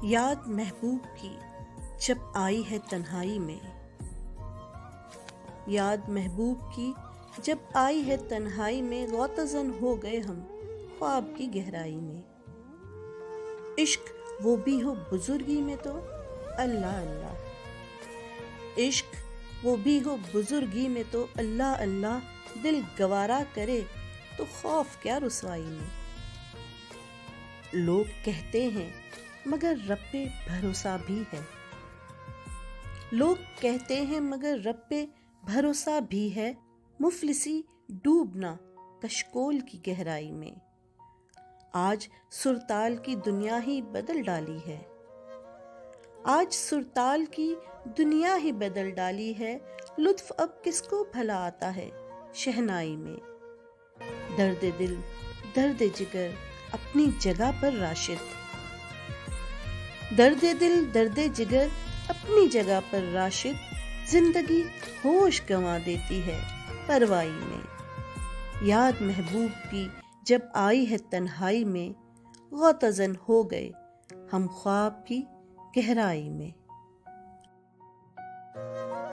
یاد محبوب کی جب آئی ہے تنہائی میں، یاد محبوب کی جب آئی ہے تنہائی میں، غوطہ-زن ہو گئے ہم خواب کی گہرائی میں۔ عشق وہ بھی ہو بزرگی میں تو اللہ اللہ، عشق وہ بھی ہو بزرگی میں تو اللہ اللہ، دل گوارا کرے تو خوف کیا رسوائی میں۔ لوگ کہتے ہیں مگر رب پہ بھروسہ بھی ہے، لوگ کہتے ہیں مگر رب پہ بھروسہ بھی ہے، مفلسی ڈوبنا کشکول کی گہرائی میں۔ آج سرتال کی دنیا ہی بدل ڈالی ہے، آج سرتال کی دنیا ہی بدل ڈالی ہے، لطف اب کس کو بھلا آتا ہے شہنائی میں۔ درد دل درد جگر اپنی جگہ پر راشد، درد دل درد جگر اپنی جگہ پر راشد، زندگی ہوش گنوا دیتی ہے پروائی میں۔ یاد محبوب کی جب آئی ہے تنہائی میں، غوطہ زن ہو گئے ہم خواب کی گہرائی میں۔